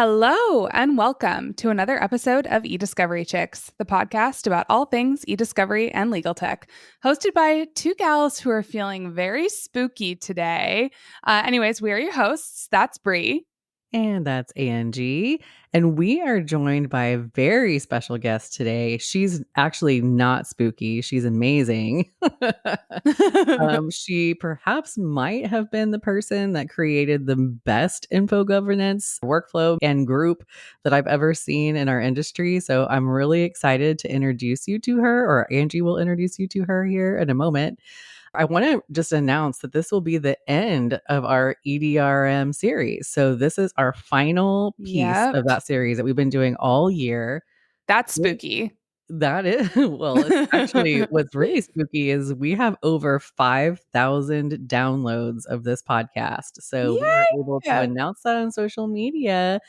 Hello and welcome to another episode of eDiscovery Chicks, the podcast about all things eDiscovery and legal tech, hosted by two gals who are feeling very spooky today. Anyways, we are your hosts. That's Bree. And that's Angie. And we are joined by a very special guest today. She's actually not spooky. She's amazing. She perhaps might have been the person that created the best info governance workflow and group that I've ever seen in our industry. So I'm really excited to introduce you to her, or Angie will introduce you to her here in a moment. I want to just announce that this will be the end of our EDRM series. So this is our final piece of that series that we've been doing all year. That's spooky. That is, well, it's actually what's really spooky is we have over 5,000 downloads of this podcast. So we were able to announce that on social media.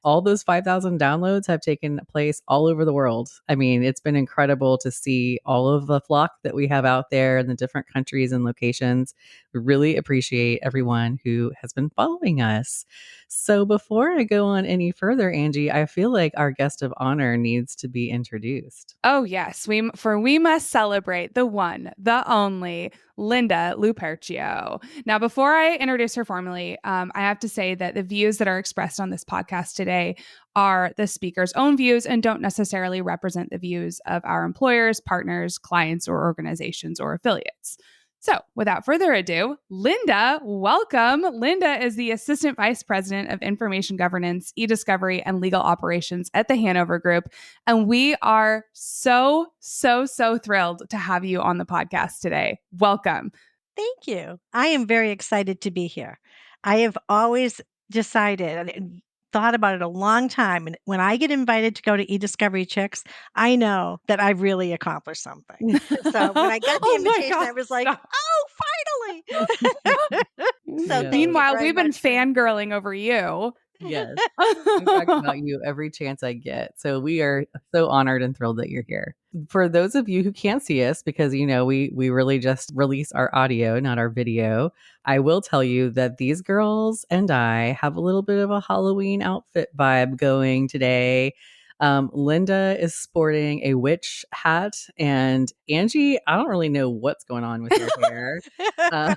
All those 5,000 downloads have taken place all over the world. I mean, it's been incredible to see all of the flock that we have out there in the different countries and locations. We really appreciate everyone who has been following us. So before I go on any further, Angie, I feel like our guest of honor needs to be introduced. Oh, yes. We must celebrate the one, the only Linda Luperchio. Now, before I introduce her formally, I have to say that the views that are expressed on this podcast today are the speaker's own views and don't necessarily represent the views of our employers, partners, clients, or organizations or affiliates. So, without further ado, Linda, welcome. Linda is the Assistant Vice President of Information Governance, eDiscovery, and Legal Operations at the Hanover Group. And we are so thrilled to have you on the podcast today. Welcome. Thank you. I am very excited to be here. I have always decided and thought about it a long time. And when I get invited to go to eDiscovery Chicks, I know that I've really accomplished something. So when I got the invitation, I was like, oh, finally. So meanwhile, we've been fangirling over you. Yes. I talk about you every chance I get. So we are so honored and thrilled that you're here. For those of you who can't see us, because we really just release our audio, not our video, I will tell you that these girls and I have a little bit of a Halloween outfit vibe going today. Linda is sporting a witch hat, and Angie, I don't really know what's going on with your hair. But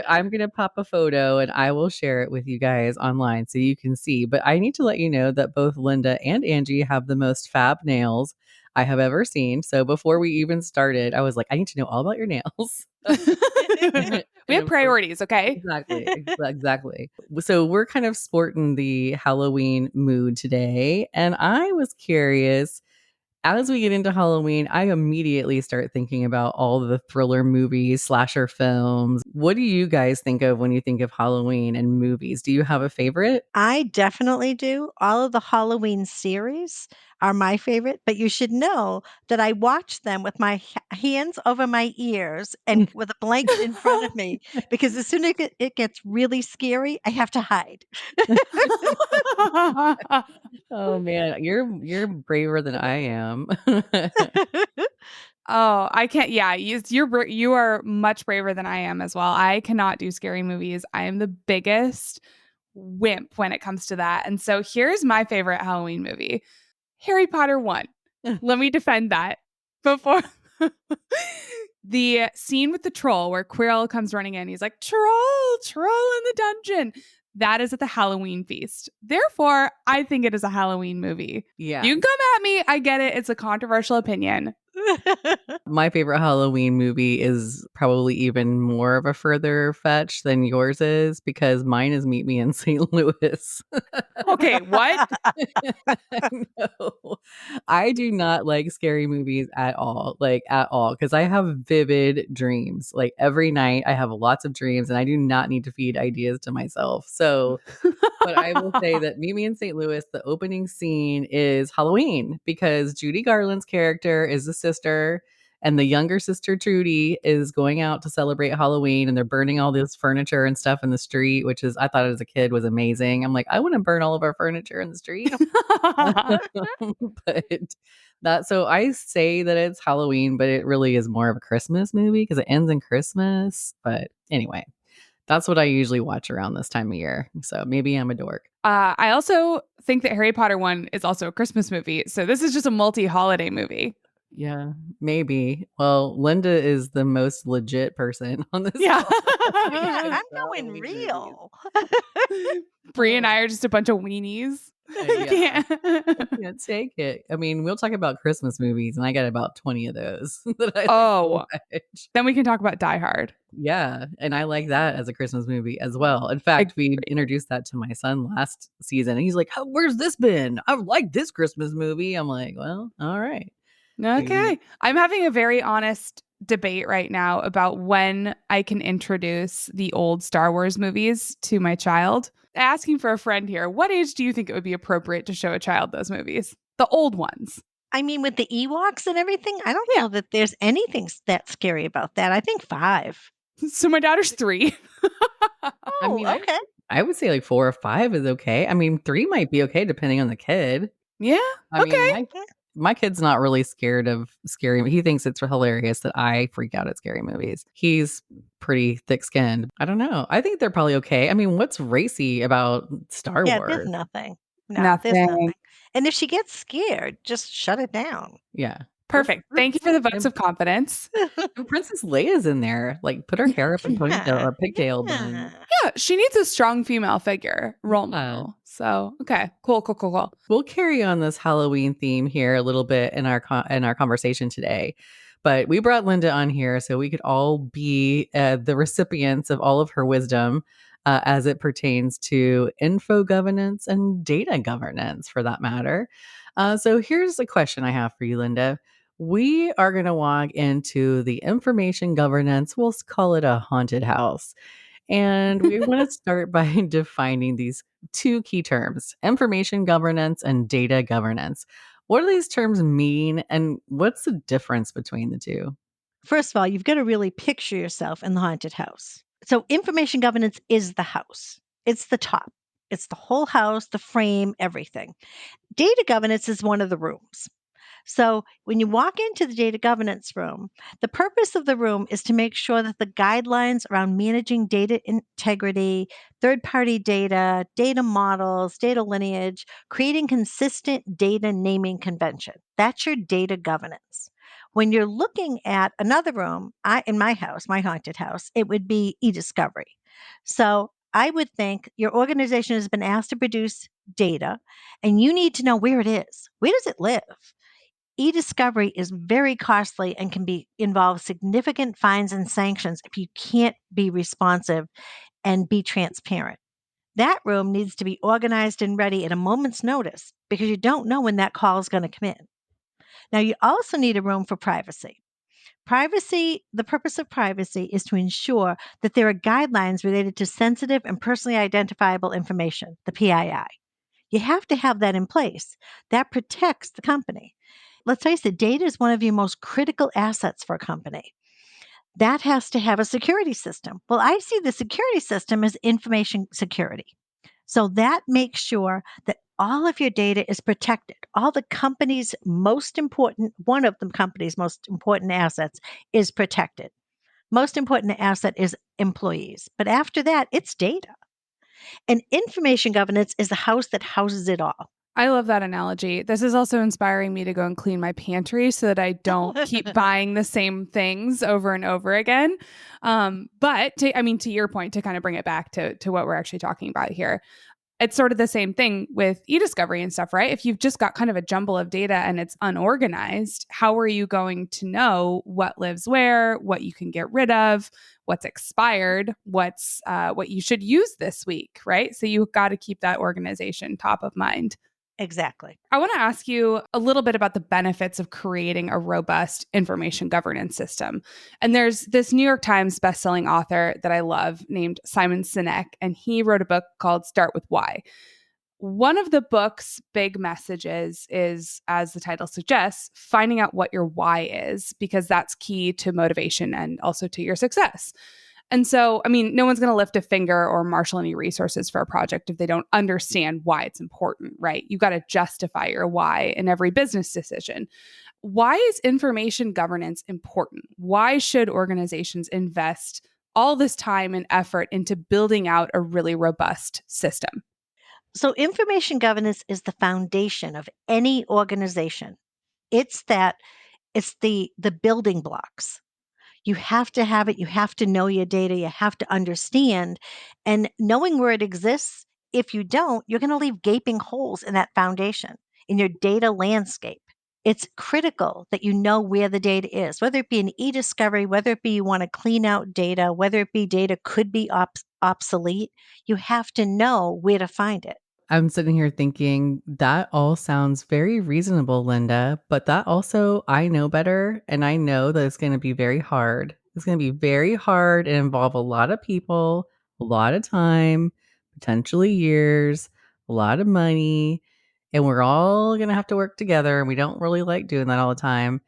I'm going to pop a photo and I will share it with you guys online so you can see. But I need to let you know that both Linda and Angie have the most fab nails I have ever seen. So before we even started, I was like, I need to know all about your nails. We have priorities, okay? Exactly. So we're kind of sporting the Halloween mood today. And I was curious, as we get into Halloween, I immediately start thinking about all the thriller movies, slasher films. What do you guys think of when you think of Halloween and movies? Do you have a favorite? I definitely do. All of the Halloween series are my favorite, but you should know that I watch them with my hands over my ears and with a blanket in front of me because as soon as it gets really scary, I have to hide. Oh man, you're braver than I am. Oh, I can't. Yeah, you are much braver than I am as well. I cannot do scary movies. I am the biggest wimp when it comes to that. And so here's my favorite Halloween movie, Harry Potter 1. Let me defend that before the scene with the troll where Quirrell comes running in. He's like, troll in the dungeon. That is at the Halloween feast. Therefore, I think it is a Halloween movie. Yeah. You can come at me. I get it. It's a controversial opinion. My favorite Halloween movie is probably even more of a further fetch than yours is because mine is Meet Me in St. Louis. Okay, what? No, I do not like scary movies at all, because I have vivid dreams. Like every night I have lots of dreams and I do not need to feed ideas to myself. So, but I will say that Meet Me in St. Louis, the opening scene is Halloween because Judy Garland's character is the sister and the younger sister Trudy is going out to celebrate Halloween and they're burning all this furniture and stuff in the street, which is, I thought as a kid was amazing. I'm like, I want to burn all of our furniture in the street. So I say that it's Halloween, but it really is more of a Christmas movie because it ends in Christmas. But anyway, that's what I usually watch around this time of year. So maybe I'm a dork. I also think that Harry Potter 1 is also a Christmas movie. So this is just a multi-holiday movie. Yeah, maybe. Well, Linda is the most legit person on this Yeah. call. I'm For going Halloween movies. real. Bree and I are just a bunch of weenies. Yeah. I can't take it. I mean, we'll talk about Christmas movies, and I got about 20 of those that I like to watch. Then we can talk about Die Hard. Yeah, and I like that as a Christmas movie as well. In fact, we introduced that to my son last season, and he's like, "Where's this been? I like this Christmas movie." I'm like, "Well, all right." Okay. I'm having a very honest debate right now about when I can introduce the old Star Wars movies to my child. Asking for a friend here, what age do you think it would be appropriate to show a child those movies? The old ones. I mean, with the Ewoks and everything, I don't know that there's anything that scary about that. I think 5. So my daughter's 3. I mean, okay. I would say like 4 or 5 is okay. I mean, 3 might be okay depending on the kid. Yeah. I mean, my kid's not really scared of scary. He thinks it's hilarious that I freak out at scary movies. He's pretty thick-skinned. I don't know. I think they're probably okay. I mean, what's racy about Star Yeah, Wars? there's nothing. No, there's nothing. And if she gets scared, just shut it down. Yeah. Perfect. Thank you for the votes of confidence. And Princess Leia's in there. Like, put her hair up in ponytail or pigtail bun. Yeah, she needs a strong female figure role model. So, okay, cool. We'll carry on this Halloween theme here a little bit in our conversation today. But we brought Linda on here so we could all be the recipients of all of her wisdom as it pertains to info governance and data governance, for that matter. So here's a question I have for you, Linda. We are going to walk into the information governance, we'll call it a haunted house. And we want to start by defining these 2 key terms, information governance and data governance. What do these terms mean, and what's the difference between the 2? First of all, you've got to really picture yourself in the haunted house. So information governance is the house. It's the top. It's the whole house, the frame, everything. Data governance is one of the rooms. So when you walk into the data governance room, the purpose of the room is to make sure that the guidelines around managing data integrity, third-party data, data models, data lineage, creating consistent data naming convention. That's your data governance. When you're looking at another room, in my house, my haunted house, it would be eDiscovery. So I would think your organization has been asked to produce data, and you need to know where it is. Where does it live? eDiscovery is very costly and can involve significant fines and sanctions if you can't be responsive and be transparent. That room needs to be organized and ready at a moment's notice because you don't know when that call is going to come in. Now, you also need a room for privacy. The purpose of privacy is to ensure that there are guidelines related to sensitive and personally identifiable information, the PII. You have to have that in place. That protects the company. Let's face it, data is one of your most critical assets for a company. That has to have a security system. Well, I see the security system as information security. So that makes sure that all of your data is protected. One of the company's most important assets is protected. Most important asset is employees. But after that, it's data. And information governance is the house that houses it all. I love that analogy. This is also inspiring me to go and clean my pantry so that I don't keep buying the same things over and over again. But to your point, to kind of bring it back to what we're actually talking about here, it's sort of the same thing with eDiscovery and stuff, right? If you've just got kind of a jumble of data and it's unorganized, how are you going to know what lives where, what you can get rid of, what's expired, what you should use this week, right? So you've got to keep that organization top of mind. Exactly. I want to ask you a little bit about the benefits of creating a robust information governance system. And there's this New York Times bestselling author that I love named Simon Sinek, and he wrote a book called Start with Why. One of the book's big messages is, as the title suggests, finding out what your why is, because that's key to motivation and also to your success. And so, no one's going to lift a finger or marshal any resources for a project if they don't understand why it's important, right? You got to justify your why in every business decision. Why is information governance important? Why should organizations invest all this time and effort into building out a really robust system? So information governance is the foundation of any organization. It's the building blocks. You have to have it. You have to know your data. You have to understand. And knowing where it exists, if you don't, you're going to leave gaping holes in that foundation, in your data landscape. It's critical that you know where the data is, whether it be an e-discovery, whether it be you want to clean out data, whether it be data could be obsolete. You have to know where to find it. I'm sitting here thinking that all sounds very reasonable, Linda, but that also, I know better and I know that it's going to be very hard. It's going to be very hard and involve a lot of people, a lot of time, potentially years, a lot of money, and we're all going to have to work together and we don't really like doing that all the time.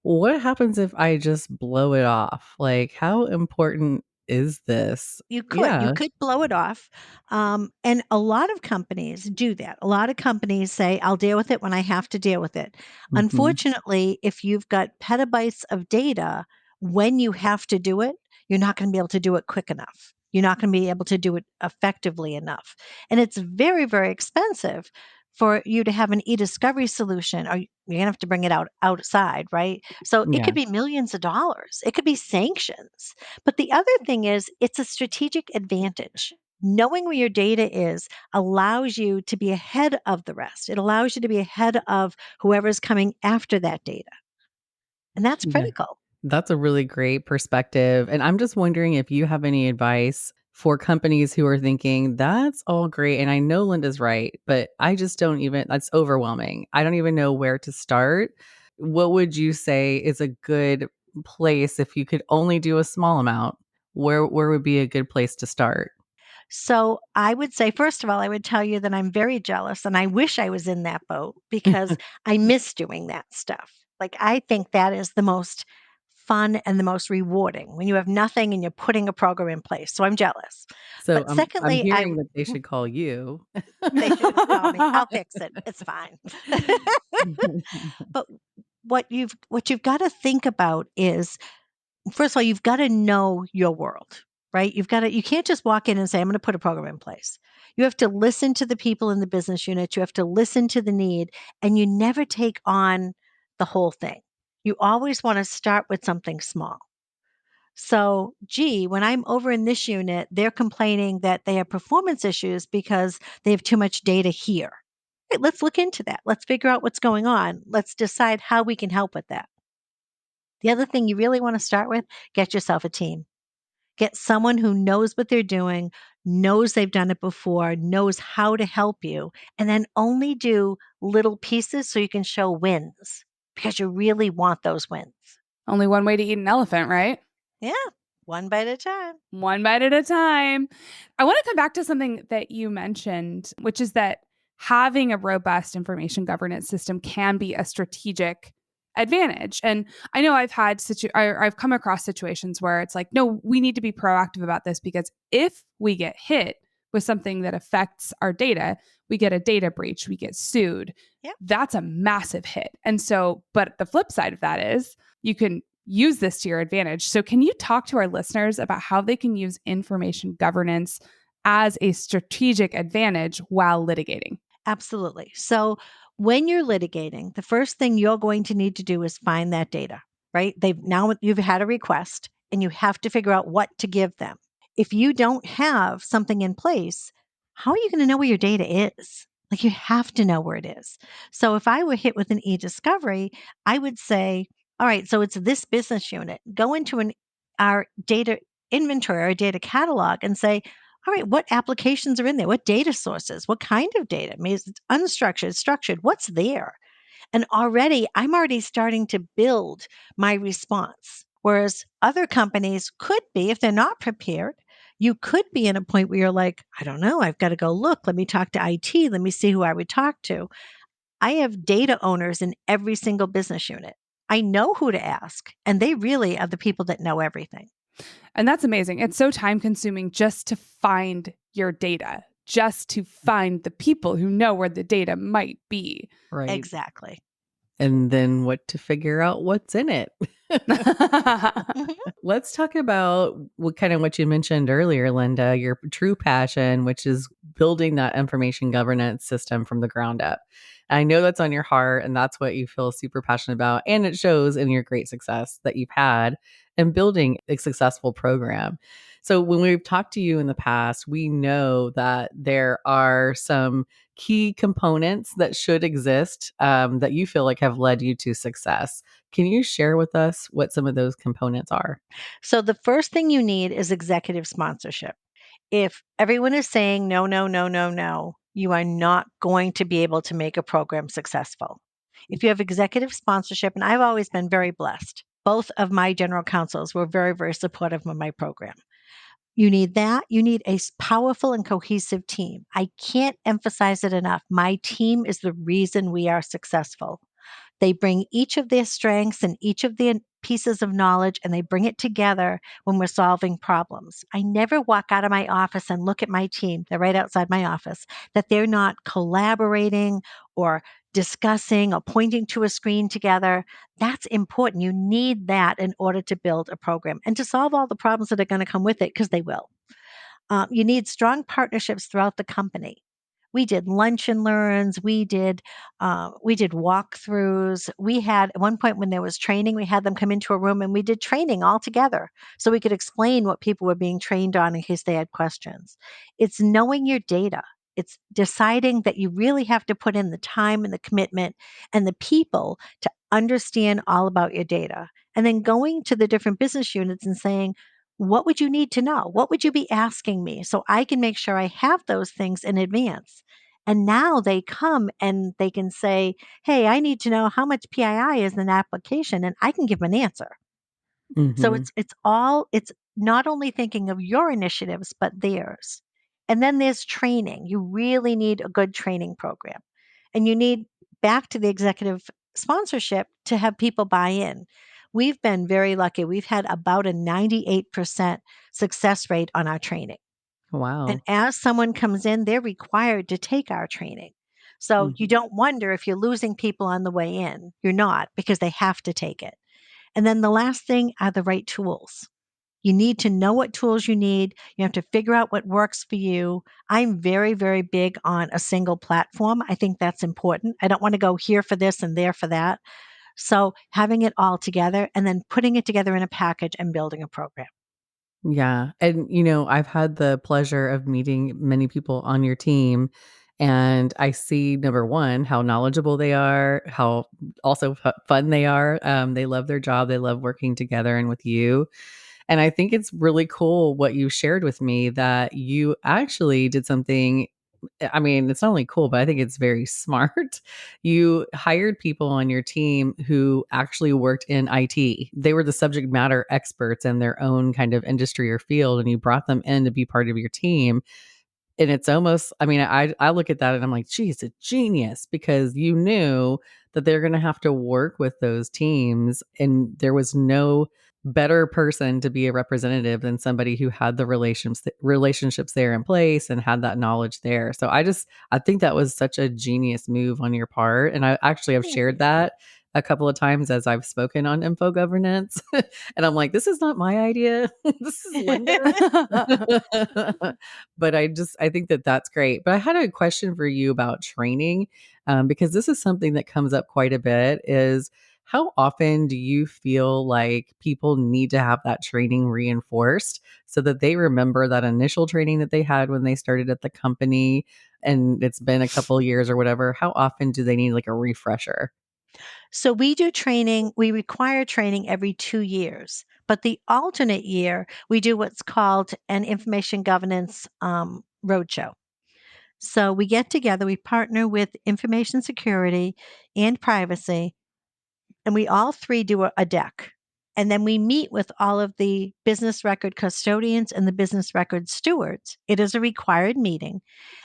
What happens if I just blow it off? Like, how important is this? You Yeah. could blow it off. And a lot of companies do that. A lot of companies say, I'll deal with it when I have to deal with it. Mhm. Unfortunately, if you've got petabytes of data, when you have to do it, you're not going to be able to do it quick enough. You're not going to be able to do it effectively enough. And it's very, very expensive for you to have an e-discovery solution, or you're going to have to bring it outside, right? So it Yeah. could be millions of dollars. It could be sanctions. But the other thing is, it's a strategic advantage. Knowing where your data is allows you to be ahead of the rest. It allows you to be ahead of whoever's coming after that data. And that's Yeah. critical. That's a really great perspective. And I'm just wondering if you have any advice for companies who are thinking, that's all great. And I know Linda's right, but I just don't even, that's overwhelming. I don't even know where to start. What would you say is a good place if you could only do a small amount? Where would be a good place to start? So I would say, first of all, I would tell you that I'm very jealous and I wish I was in that boat because I miss doing that stuff. Like, I think that is the most fun and the most rewarding when you have nothing and you're putting a program in place. So I'm jealous. So But I'm secondly, hearing that they should call you. they should just call me. I'll fix it. It's fine. But what you've got to think about is, first of all, you've got to know your world, right? You can't just walk in and say, I'm going to put a program in place. You have to listen to the people in the business unit. You have to listen to the need, and you never take on the whole thing. You always want to start with something small. So, gee, when I'm over in this unit, they're complaining that they have performance issues because they have too much data here. Right, let's look into that. Let's figure out what's going on. Let's decide how we can help with that. The other thing you really want to start with, get yourself a team. Get someone who knows what they're doing, knows they've done it before, knows how to help you, and then only do little pieces so you can show wins because you really want those wins. Only one way to eat an elephant, right? Yeah, one bite at a time. One bite at a time. I want to come back to something that you mentioned, which is that having a robust information governance system can be a strategic advantage. And I know I've come across situations where it's like, no, we need to be proactive about this because if we get hit with something that affects our data, we get a data breach, we get sued. Yep. That's a massive hit. And so, but the flip side of that is you can use this to your advantage. So can you talk to our listeners about how they can use information governance as a strategic advantage while litigating? Absolutely. So when you're litigating, the first thing you're going to need to do is find that data, right? You've had a request and you have to figure out what to give them. If you don't have something in place, how are you going to know where your data is? Like, you have to know where it is. So if I were hit with an e-discovery, I would say, all right, so it's this business unit. Go into our data inventory, our data catalog, and say, all right, what applications are in there? What data sources? What kind of data? I mean, is it unstructured, structured? What's there? And I'm already starting to build my response. Whereas other companies could be, if they're not prepared, you could be in a point where you're like, I don't know, I've got to go look. Let me talk to IT. Let me see who I would talk to. I have data owners in every single business unit. I know who to ask, and they really are the people that know everything. And that's amazing. It's so time consuming just to find your data, just to find the people who know where the data might be. Right. Exactly. And then what to figure out what's in it. Mhm. Let's talk about what you mentioned earlier, Linda, your true passion, which is building that information governance system from the ground up. I know that's on your heart and that's what you feel super passionate about. And it shows in your great success that you've had in building a successful program. So when we've talked to you in the past, we know that there are some key components that should exist that you feel like have led you to success. Can you share with us what some of those components are? So the first thing you need is executive sponsorship. If everyone is saying no, no, no, no, no, you are not going to be able to make a program successful. If you have executive sponsorship, and I've always been very blessed, both of my general counsels were very, very supportive of my program. You need that. You need a powerful and cohesive team. I can't emphasize it enough. My team is the reason we are successful. They bring each of their strengths and each of their pieces of knowledge and they bring it together when we're solving problems. I never walk out of my office and look at my team, they're right outside my office, that they're not collaborating or discussing or pointing to a screen together. That's important. You need that in order to build a program and to solve all the problems that are going to come with it, because they will. You need strong partnerships throughout the company. We did lunch and learns. We did walkthroughs. We had at one point when there was training, we had them come into a room and we did training all together so we could explain what people were being trained on in case they had questions. It's knowing your data. It's deciding that you really have to put in the time and the commitment and the people to understand all about your data. And then going to the different business units and saying, what would you need to know? What would you be asking me so I can make sure I have those things in advance? And now they come and they can say, hey, I need to know how much PII is in an application, and I can give them an answer. So Mm-hmm. it's not only thinking of your initiatives, but theirs. And then there's training. You really need a good training program. And you need, back to the executive sponsorship, to have people buy in. We've been very lucky. We've had about a 98% success rate on our training. And Wow. as someone comes in, they're required to take our training. So you Mhm. don't wonder if you're losing people on the way in. You're not, because they have to take it. And then the last thing are the right tools. You need to know what tools you need. You have to figure out what works for you. I'm very, very big on a single platform. I think that's important. I don't want to go here for this and there for that. So having it all together and then putting it together in a package and building a program. Yeah. And, I've had the pleasure of meeting many people on your team. And I see, number one, how knowledgeable they are, how also fun they are. They love their job, they love working together and with you. And I think it's really cool what you shared with me that you actually did something. I mean, it's not only cool, but I think it's very smart. You hired people on your team who actually worked in IT. They were the subject matter experts in their own kind of industry or field, and you brought them in to be part of your team. And it's almost, I mean, I look at that and I'm like, geez, a genius, because you knew that they're going to have to work with those teams. And there was no better person to be a representative than somebody who had the relationships there in place and had that knowledge there. So I think that was such a genius move on your part. And I actually have Thank shared you. that a couple of times as I've spoken on info governance. And I'm like, this is not my idea. This is Linda. But I think that that's great. But I had a question for you about training, because this is something that comes up quite a bit. Is how often do you feel like people need to have that training reinforced so that they remember that initial training that they had when they started at the company, and it's been a couple years or whatever? How often do they need like a refresher? So we do training, we require training every 2 years, but the alternate year, we do what's called an information governance roadshow. So we get together, we partner with information security and privacy, and we all three do a deck. And then we meet with all of the business record custodians and the business record stewards. It is a required meeting.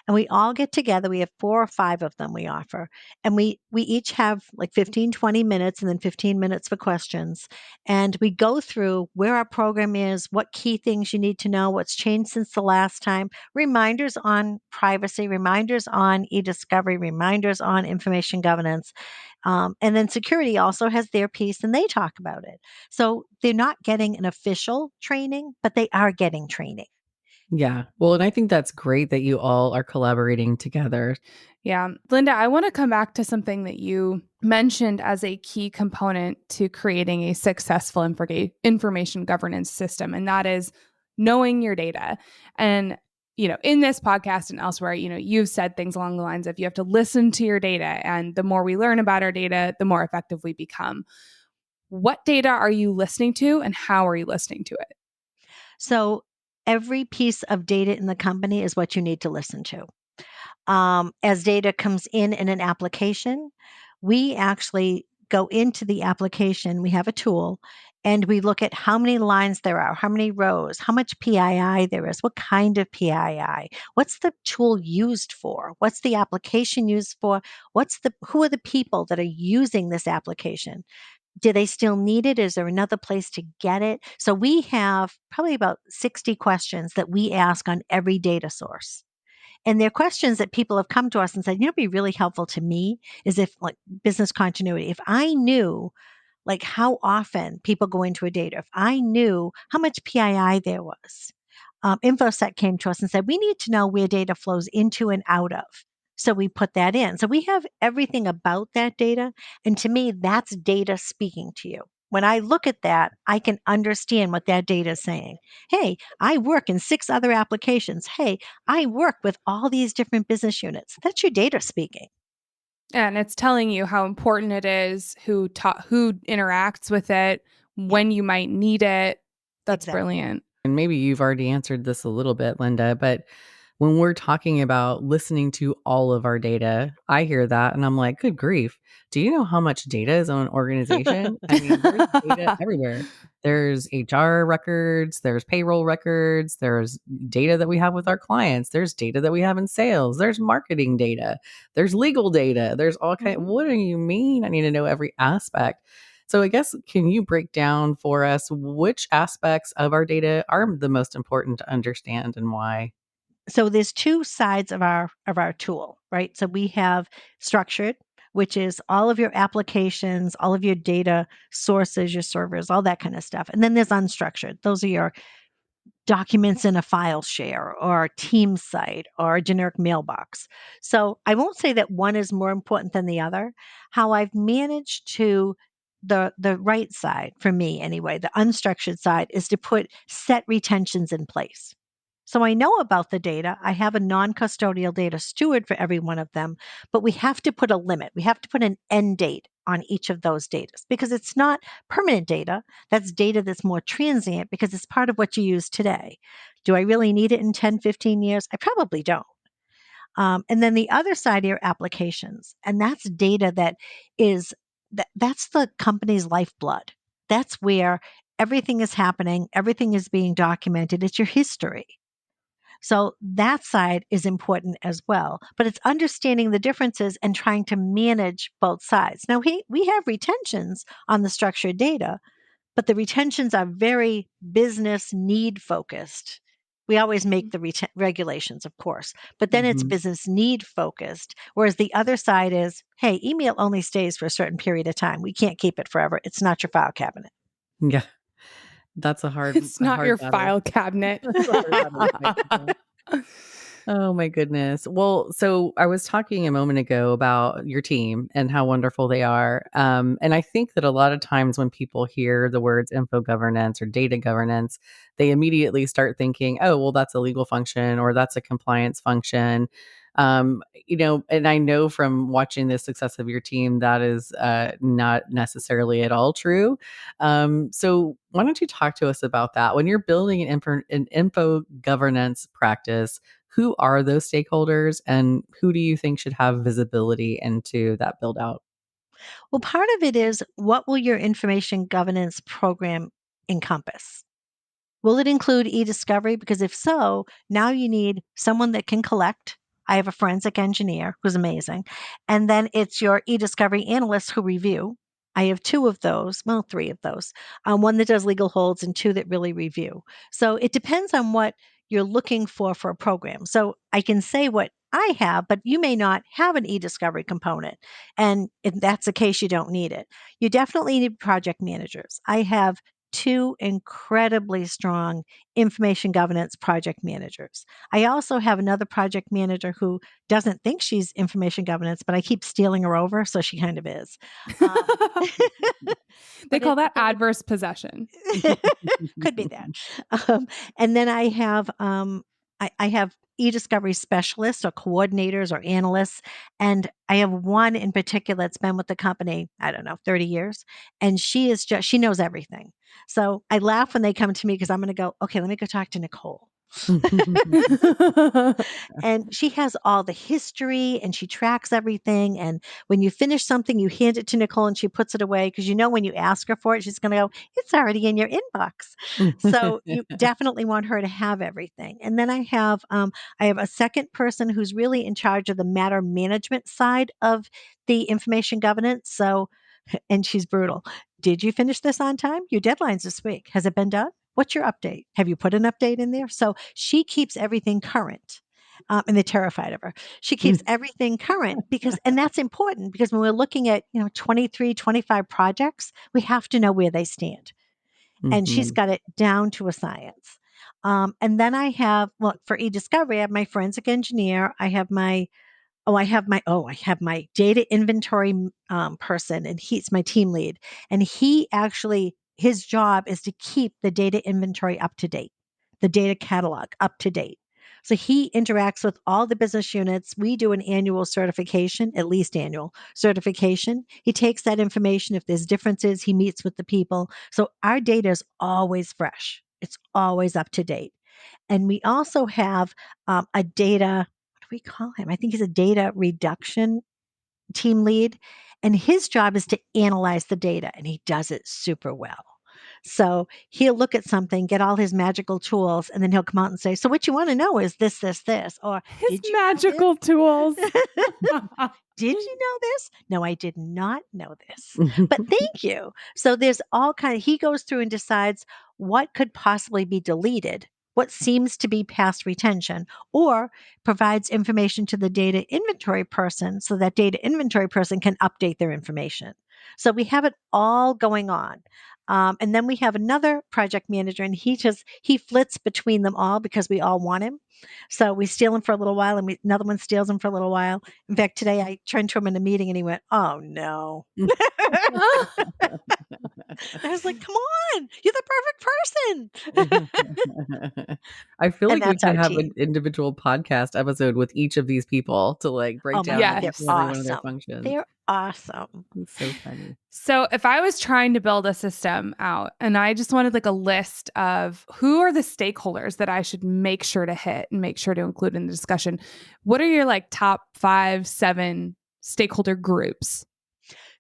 And we all get together. We have 4 or 5 of them we offer. And we each have like 15, 20 minutes and then 15 minutes for questions. And we go through where our program is, what key things you need to know, what's changed since the last time, reminders on privacy, reminders on eDiscovery, reminders on information governance. And then security also has their piece and they talk about it. So they're not getting an official training, but they are getting training. Yeah. Well, and I think that's great that you all are collaborating together. Yeah. Linda, I want to come back to something that you mentioned as a key component to creating a successful information governance system, and that is knowing your data. And, in this podcast and elsewhere, you've said things along the lines of you have to listen to your data. And the more we learn about our data, the more effective we become. What data are you listening to and how are you listening to it? So every piece of data in the company is what you need to listen to. As data comes in an application, we actually go into the application. We have a tool and we look at how many lines there are, how many rows, how much PII there is, what kind of PII, what's the tool used for, what's the application used for, who are the people that are using this application. Do they still need it? Is there another place to get it? So we have probably about 60 questions that we ask on every data source. And they're questions that people have come to us and said, it'd be really helpful to me is if like business continuity, if I knew like how often people go into a data, if I knew how much PII there was. InfoSec came to us and said, we need to know where data flows into and out of. So we put that in. So we have everything about that data. And to me, that's data speaking to you. When I look at that, I can understand what that data is saying. Hey, I work in 6 other applications. Hey, I work with all these different business units. That's your data speaking. And it's telling you how important it is, who interacts with it, when you might need it. That's Exactly. brilliant. And maybe you've already answered this a little bit, Linda, but when we're talking about listening to all of our data, I hear that and I'm like, good grief. Do you know how much data is on an organization? I mean, there's data everywhere. There's HR records, there's payroll records, there's data that we have with our clients, there's data that we have in sales, there's marketing data, there's legal data, there's all kind of, what do you mean? I need to know every aspect. So I guess, can you break down for us which aspects of our data are the most important to understand and why? So there's 2 sides of our tool, right? So we have structured, which is all of your applications, all of your data sources, your servers, all that kind of stuff. And then there's unstructured. Those are your documents in a file share or team site or a generic mailbox. So I won't say that one is more important than the other. How I've managed to the right side for me anyway, the unstructured side is to put set retentions in place. So I know about the data. I have a non-custodial data steward for every one of them, but we have to put a limit. We have to put an end date on each of those data because it's not permanent data. That's data that's more transient because it's part of what you use today. Do I really need it in 10, 15 years? I probably don't. And then the other side are applications, and that's data that is that's the company's lifeblood. That's where everything is happening, everything is being documented. It's your history. So that side is important as well, but it's understanding the differences and trying to manage both sides. Now, we have retentions on the structured data, but the retentions are very business need focused. We always make the regulations, of course, but then it's Mhm. business need focused. Whereas the other side is, hey, email only stays for a certain period of time. We can't keep it forever. It's not your file cabinet. Yeah, that's a hard, It's not your battle. file cabinet. That's a hard battle to make sometimes. Oh my goodness. Well, so I was talking a moment ago about your team and how wonderful they are. And I think that a lot of times when people hear the words info governance or data governance, they immediately start thinking, oh, well, that's a legal function or that's a compliance function. And I know from watching the success of your team, that is not necessarily at all true. So why don't you talk to us about that? When you're building an info governance practice, who are those stakeholders and who do you think should have visibility into that build out? Well, part of it is what will your information governance program encompass? Will it include eDiscovery? Because if so, now you need someone that can collect. I have a forensic engineer who's amazing. And then it's your eDiscovery analysts who review. I have 2 of those, well, 3 of those. One that does legal holds and 2 that really review. So it depends on what you're looking for a program. So I can say what I have, but you may not have an eDiscovery component. And if that's the case, you don't need it. You definitely need project managers. I have two incredibly strong information governance project managers. I also have another project manager who doesn't think she's information governance, but I keep stealing her over, so she kind of is. They But call it- that adverse possession. Could be that. And then I have I have eDiscovery specialists or coordinators or analysts, and I have one in particular that's been with the company, I don't know, 30 years, and she knows everything. So I laugh when they come to me because I'm going to go, okay, let me go talk to Nicole. And she has all the history and she tracks everything. And when you finish something, you hand it to Nicole and she puts it away because you know when you ask her for it, she's going to go, it's already in your inbox. So you definitely want her to have everything. And then I have a second person who's really in charge of the matter management side of the information governance. So, and she's brutal. Did you finish this on time? Your deadline's this week. Has it been done? What's your update? Have you put an update in there? So she keeps everything current. And they're terrified of her. She keeps everything current and that's important because when we're looking at, 23, 25 projects, we have to know where they stand. And she's got it down to a science. And then for eDiscovery, I have my forensic engineer. I have my data inventory person, and he's my team lead. And his job is to keep the data inventory up to date, the data catalog up to date. So he interacts with all the business units. We do an annual certification, at least annual certification. He takes that information. If there's differences, he meets with the people. So our data is always fresh. It's always up to date. And we also have a data, what do we call him? I think he's a data reduction team lead. And his job is to analyze the data, and he does it super well. So he'll look at something, get all his magical tools, and then he'll come out and say, so what you want to know is this, this, this, or His did you know magical tools. did you know this? No, I did not know this. But thank you. So there's he goes through and decides what could possibly be deleted, what seems to be past retention, or provides information to the data inventory person so that data inventory person can update their information. So we have it all going on. And then we have another project manager, and he flits between them all because we all want him. So we steal him for a little while, and another one steals him for a little while. In fact, today I turned to him in a meeting and he went, oh no. I was like, come on, you're the perfect person. I feel And like we that's our could have an team. individual podcast episode with each of these people to break Oh my down God, each they're and every one of their awesome. functions. They're awesome. It's so funny. So if I was trying to build a system out and I just wanted a list of who are the stakeholders that I should make sure to hit and make sure to include in the discussion, what are your top 5, 7 stakeholder groups?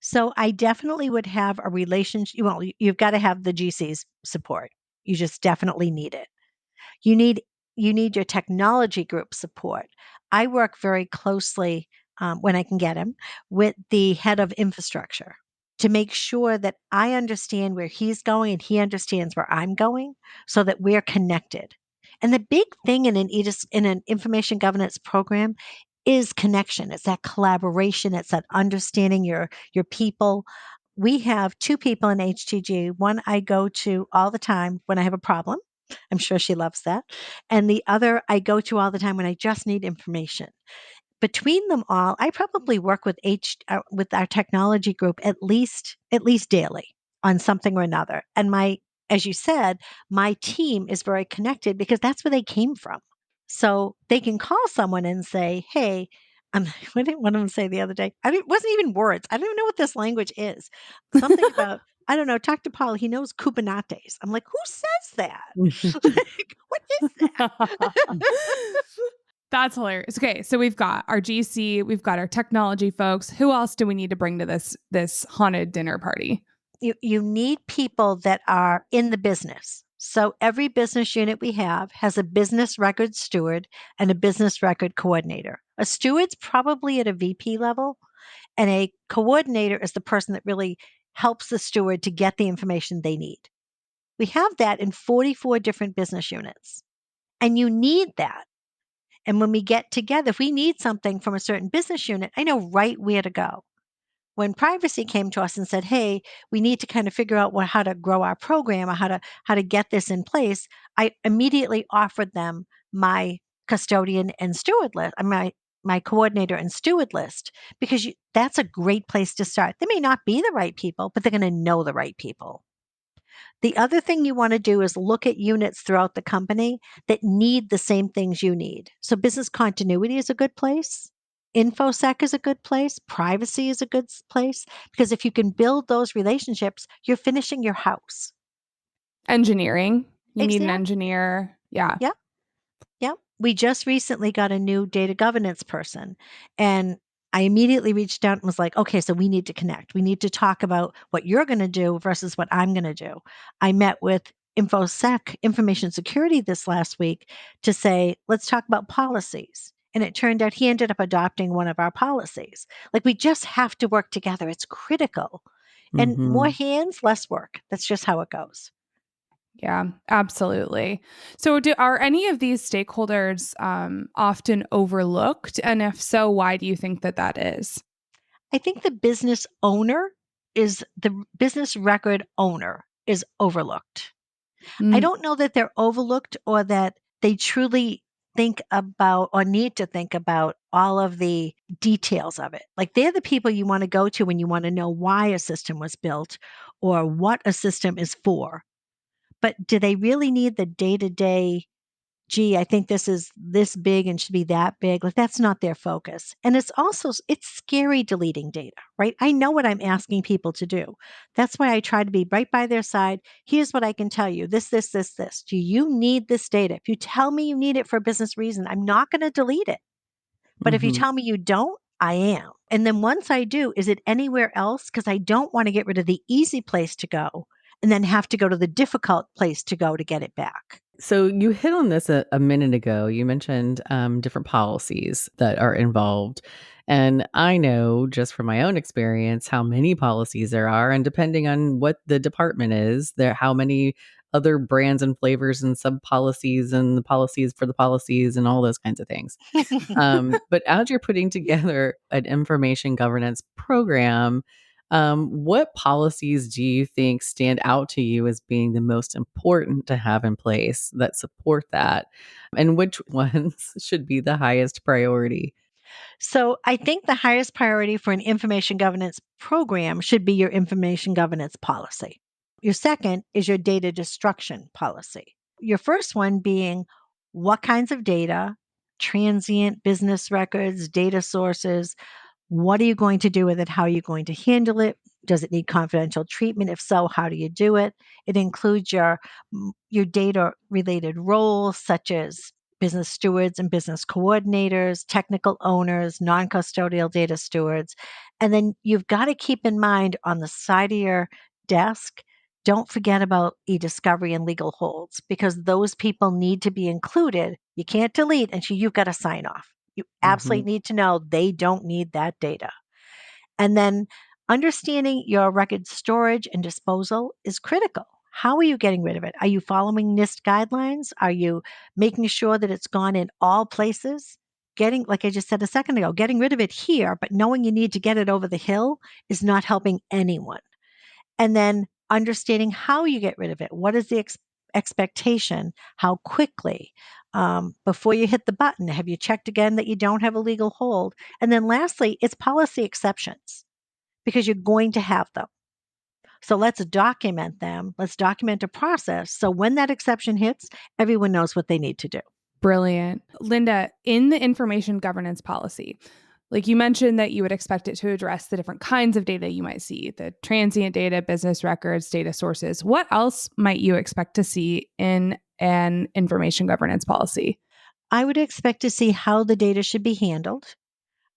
So I definitely would have a relationship. Well, you've got to have the GC's support. You just definitely need it. You need your technology group support. I work very closely when I can get him with the head of infrastructure to make sure that I understand where he's going and he understands where I'm going so that we're connected. And the big thing in an information governance program is connection. It's that collaboration. It's that understanding your people. We have 2 people in HTG. One I go to all the time when I have a problem. I'm sure she loves that. And the other I go to all the time when I just need information. Between them all, I probably work with our technology group at least daily on something or another. And as you said, my team is very connected because that's where they came from. So they can call someone and say, hey, what did one of them say the other day? It wasn't even words. I don't even know what this language is. Something about, I don't know, talk to Paul. He knows Kubernetes. I'm like, who says that? What is that? That's hilarious. Okay, so we've got our GC, we've got our technology folks. Who else do we need to bring to this haunted dinner party? You need people that are in the business. So every business unit we have has a business record steward and a business record coordinator. A steward's probably at a VP level, and a coordinator is the person that really helps the steward to get the information they need. We have that in 44 different business units, and you need that. And when we get together, if we need something from a certain business unit, I know right where to go. when privacy came to us and said, "Hey, we need to kind of figure out how to grow our program or how to get this in place," I immediately offered them my custodian and steward list, my coordinator and steward list, because that's a great place to start. They may not be the right people, but they're going to know the right people. The other thing you want to do is look at units throughout the company that need the same things you need. So business continuity is a good place. InfoSec is a good place. Privacy is a good place, because if you can build those relationships, you're finishing your house. Engineering. You need an Exactly. engineer. Yeah. Yep. Yep. We just recently got a new data governance person, and I immediately reached out and was like, okay, so we need to connect. We need to talk about what you're going to do versus what I'm going to do. I met with InfoSec, information security, this last week to say, let's talk about policies. And it turned out he ended up adopting one of our policies. Like, we just have to work together. It's critical. And more Mhm. hands, less work. That's just how it goes. Yeah, absolutely. So, are any of these stakeholders often overlooked? And if so, why do you think that that is? I think the business record owner is overlooked. I Mm, don't know that they're overlooked or that they truly think about or need to think about all of the details of it. Like, they're the people you want to go to when you want to know why a system was built or what a system is for. But do they really need the day to day, gee, I think this is this big and should be that big? Like, that's not their focus. And it's scary deleting data, right? I know what I'm asking people to do. That's why I try to be right by their side. Here's what I can tell you. This. Do you need this data? If you tell me you need it for a business reason, I'm not going to delete it. But if you Mhm. tell me you don't, I am. And then once I do, is it anywhere else? Because I don't want to get rid of the easy place to go and then have to go to the difficult place to go to get it back. So you hit on this a minute ago. You mentioned different policies that are involved. And I know just from my own experience how many policies there are. And depending on what the department is, there how many other brands and flavors and sub policies and the policies for the policies and all those kinds of things. But as you're putting together an information governance program, what policies do you think stand out to you as being the most important to have in place that support that? And which ones should be the highest priority? So I think the highest priority for an information governance program should be your information governance policy. Your second is your data destruction policy. Your first one being what kinds of data, transient business records, data sources, what are you going to do with it? How are you going to handle it? Does it need confidential treatment? If so, how do you do it? It includes your data related roles, such as business stewards and business coordinators, technical owners, non-custodial data stewards. And then you've got to keep in mind on the side of your desk, don't forget about eDiscovery and legal holds, because those people need to be included. You can't delete, and you've got to sign off. You absolutely Mhm. need to know they don't need that data. And then understanding your record storage and disposal is critical. How are you getting rid of it? Are you following NIST guidelines? Are you making sure that it's gone in all places? Getting, like I just said a second ago, getting rid of it here, but knowing you need to get it over the hill is not helping anyone. And then understanding how you get rid of it. What is the expectation? How quickly? Before you hit the button, have you checked again that you don't have a legal hold? And then lastly, it's policy exceptions, because you're going to have them. So let's document them. Let's document a process. So when that exception hits, everyone knows what they need to do. brilliant. Linda, in the information governance policy, like you mentioned that you would expect it to address the different kinds of data you might see, the transient data, business records, data sources. What else might you expect to see in an information governance policy? I would expect to see how the data should be handled.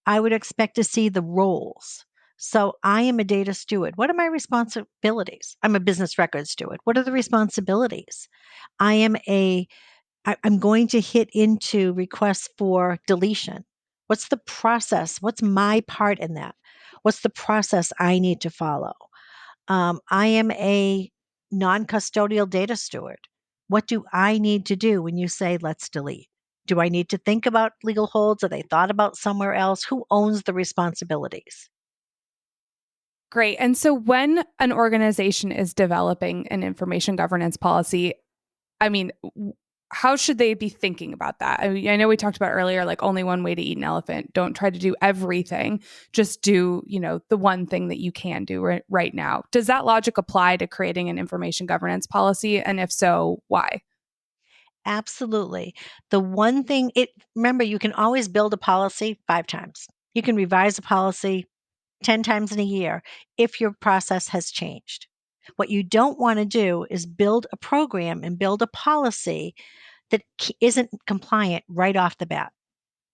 I would expect to see the roles. So I am a data steward. What are my responsibilities? I'm a business record steward. What are the responsibilities? I am I'm going to hit into requests for deletion. What's the process? What's my part in that? What's the process I need to follow? I am a non custodial data steward. What do I need to do when you say, let's delete? Do I need to think about legal holds? Are they thought about somewhere else? Who owns the responsibilities? Great. And so when an organization is developing an information governance policy, I mean, how should they be thinking about that? I mean, I know we talked about earlier, like only one way to eat an elephant. Don't try to do everything. Just do, the one thing that you can do right now. Does that logic apply to creating an information governance policy? And if so, why? Absolutely. The one thing remember, you can always build a policy 5 times. You can revise a policy 10 times in a year if your process has changed. What you don't want to do is build a program and build a policy that isn't compliant right off the bat.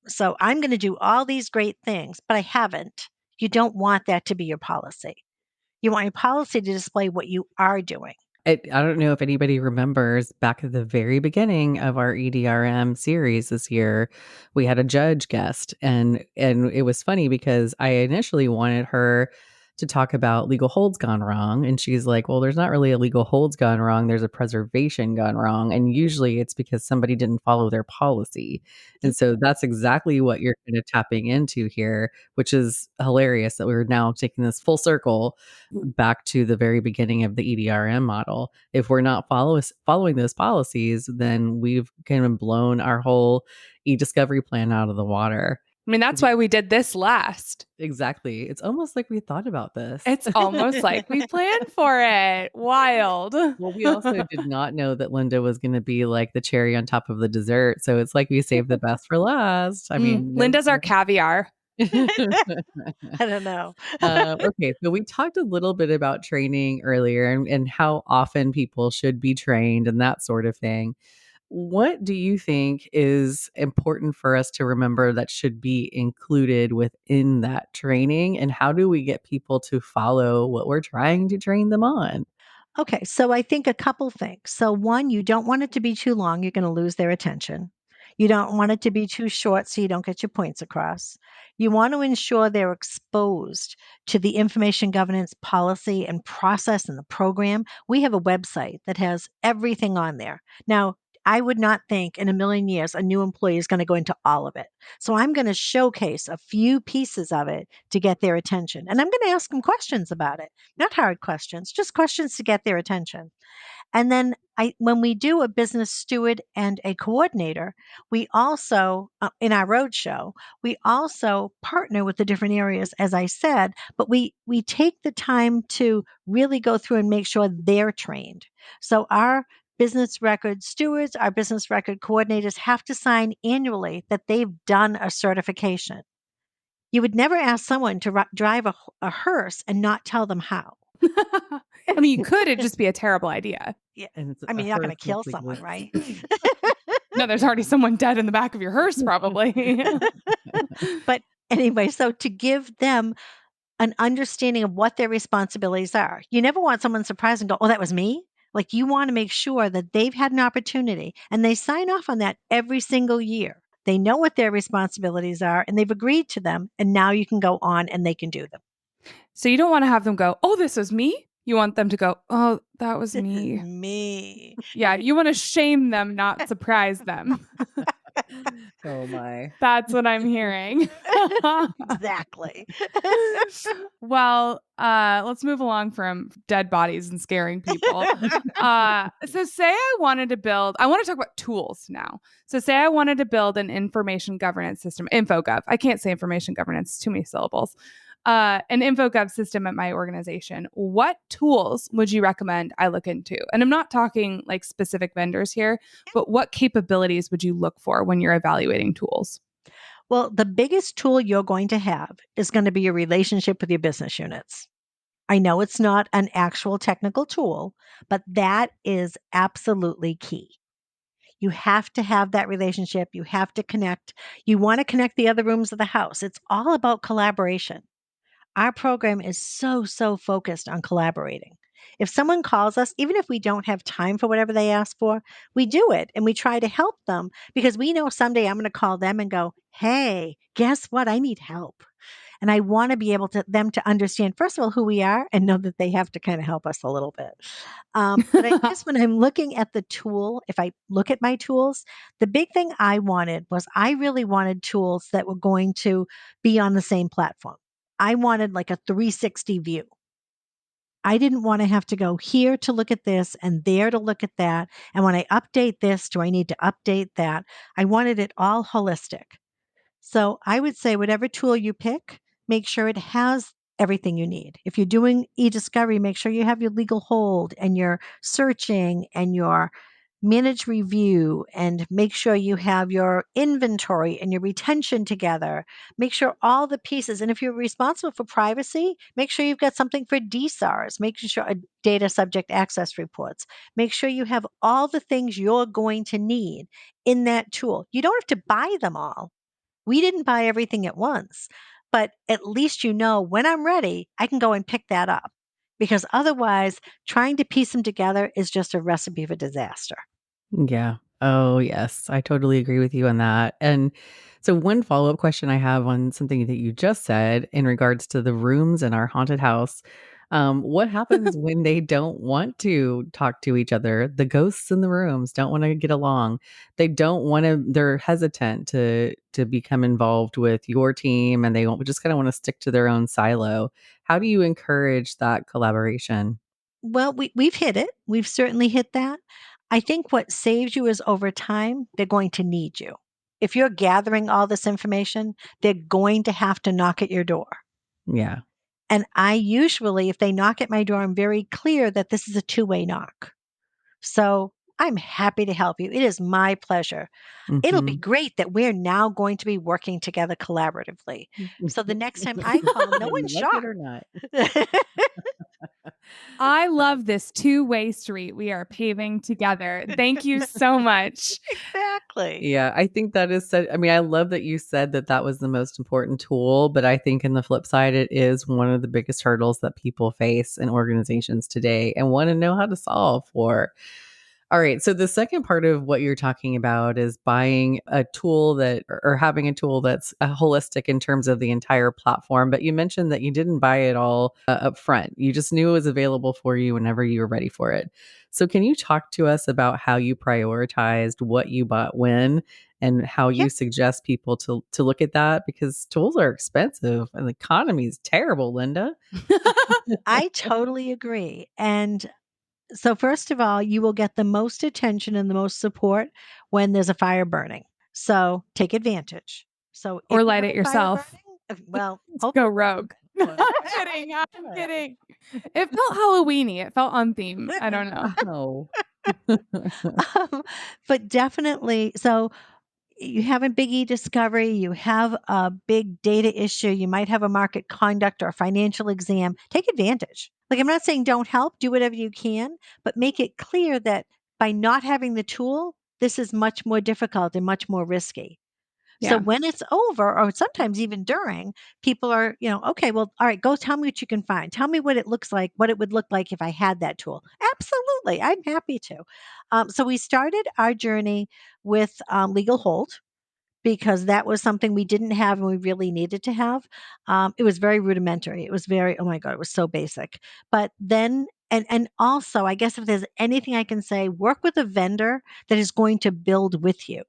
So I'm going to do all these great things, but I haven't. You don't want that to be your policy. You want your policy to display what you are doing. I don't know if anybody remembers back at the very beginning of our EDRM series this year, we had a judge guest, and it was funny because I initially wanted her to talk about legal holds gone wrong, and she's like, well, there's not really a legal holds gone wrong, there's a preservation gone wrong, and usually it's because somebody didn't follow their policy. And so that's exactly what you're kind of tapping into here, which is hilarious that we're now taking this full circle back to the very beginning of the EDRM model. If we're not following those policies, then we've kind of blown our whole eDiscovery plan out of the water. I mean, that's why we did this last. Exactly. It's almost like we thought about this. It's almost like we planned for it. Wild. Well, we also did not know that Linda was going to be like the cherry on top of the dessert. So it's like we saved the best for last. I mean, Linda's our caviar. I don't know. Okay, so we talked a little bit about training earlier and how often people should be trained and that sort of thing. What do you think is important for us to remember that should be included within that training? And how do we get people to follow what we're trying to train them on? Okay, so I think a couple things. So, one, you don't want it to be too long, you're going to lose their attention. You don't want it to be too short so you don't get your points across. You want to ensure they're exposed to the information governance policy and process and the program. We have a website that has everything on there. Now, I would not think in a million years a new employee is going to go into all of it. So I'm going to showcase a few pieces of it to get their attention. And I'm going to ask them questions about it. Not hard questions, just questions to get their attention. And then when we do a business steward and a coordinator, we also, in our roadshow, we also partner with the different areas, as I said, but we take the time to really go through and make sure they're trained. So our business record stewards, our business record coordinators have to sign annually that they've done a certification. You would never ask someone to drive a hearse and not tell them how. I mean, you could, it'd just be a terrible idea. Yeah. And I mean, you're not going to kill someone, right? No, there's already someone dead in the back of your hearse, probably. But anyway, so to give them an understanding of what their responsibilities are. You never want someone surprised and go, oh, that was me. Like, you want to make sure that they've had an opportunity and they sign off on that every single year. They know what their responsibilities are and they've agreed to them. And now you can go on and they can do them. So you don't want to have them go, oh, this was me. You want them to go, oh, that was me. Me. Yeah, you want to shame them, not surprise them. Oh my. That's what I'm hearing. Exactly. Well, let's move along from dead bodies and scaring people. So say I want to talk about tools now. So say I wanted to build an information governance system, Info Gov. I can't say information governance, too many syllables. An Info Gov system at my organization. What tools would you recommend I look into? And I'm not talking like specific vendors here, but what capabilities would you look for when you're evaluating tools? Well, the biggest tool you're going to have is going to be your relationship with your business units. I know it's not an actual technical tool, but that is absolutely key. You have to have that relationship. You have to connect. You want to connect the other rooms of the house. It's all about collaboration. Our program is so focused on collaborating. If someone calls us, even if we don't have time for whatever they ask for, we do it and we try to help them because we know someday I'm going to call them and go, hey, guess what? I need help. And I want to be able to them to understand, first of all, who we are and know that they have to kind of help us a little bit. But I guess when I'm looking at the tool, if I look at my tools, the big thing I wanted was I really wanted tools that were going to be on the same platform. I wanted like a 360 view. I didn't want to have to go here to look at this and there to look at that. And when I update this, do I need to update that? I wanted it all holistic. So I would say whatever tool you pick, make sure it has everything you need. If you're doing eDiscovery, make sure you have your legal hold and your searching and your manage review, and make sure you have your inventory and your retention together. Make sure all the pieces. And if you're responsible for privacy, make sure you've got something for DSARs, making sure data subject access reports. Make sure you have all the things you're going to need in that tool. You don't have to buy them all. We didn't buy everything at once, but at least you know when I'm ready, I can go and pick that up. Because otherwise, trying to piece them together is just a recipe for disaster. Yeah. Oh, yes. I totally agree with you on that. And so, one follow up question I have on something that you just said in regards to the rooms in our haunted house. What happens when they don't want to talk to each other? The ghosts in the rooms don't want to get along. They don't want to. They're hesitant to become involved with your team, and they just kind of want to stick to their own silo. How do you encourage that collaboration? Well, we've hit it. We've certainly hit that. I think what saves you is over time, they're going to need you. If you're gathering all this information, they're going to have to knock at your door. Yeah. And I usually, if they knock at my door, I'm very clear that this is a two-way knock. So I'm happy to help you. It is my pleasure. It'll be Hmm. great that we're now going to be working together collaboratively. So the next time I call, no Whether you one's like it shocked. or not. I love this two-way street we are paving together. Thank you so much. Exactly. Yeah, I think that is I mean, I love that you said that that was the most important tool, but I think in the flip side, it is one of the biggest hurdles that people face in organizations today and want to know how to solve for. All right. So the second part of what you're talking about is buying a tool that, or having a tool that's holistic in terms of the entire platform. But you mentioned that you didn't buy it all up front. You just knew it was available for you whenever you were ready for it. So can you talk to us about how you prioritized what you bought when, and how Yeah, you suggest people to look at that? Because tools are expensive and the economy is terrible, Linda. I totally agree. And so, first of all, you will get the most attention and the most support when there's a fire burning. So, take advantage. So, if Or you light have it a fire yourself. burning, well, Go hopefully. rogue. I'm kidding. I'm kidding. It felt Halloweeny. It felt on theme. I don't know. Oh. But definitely, so you have a big e-discovery, you have a big data issue, you might have a market conduct or a financial exam. Take advantage. Like, I'm not saying don't help, do whatever you can, but make it clear that by not having the tool, this is much more difficult and much more risky. So Yeah. when it's over, or sometimes even during, people are, okay, well, all right, go tell me what you can find. Tell me what it looks like, what it would look like if I had that tool. Absolutely. I'm happy to. So we started our journey with legal hold, because that was something we didn't have and we really needed to have. It was very rudimentary. It was very, oh my God, it was so basic. But then, and also, I guess if there's anything I can say, work with a vendor that is going to build with you.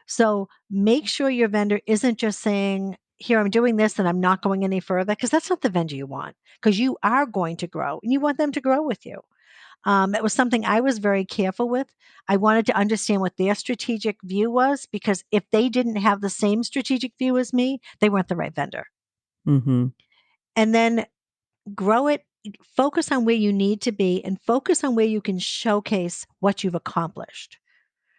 So make sure your vendor isn't just saying, here, I'm doing this and I'm not going any further, because that's not the vendor you want, because you are going to grow and you want them to grow with you. It was something I was very careful with. I wanted to understand what their strategic view was, because if they didn't have the same strategic view as me, they weren't the right vendor. Hmm. And then grow it, focus on where you need to be, and focus on where you can showcase what you've accomplished.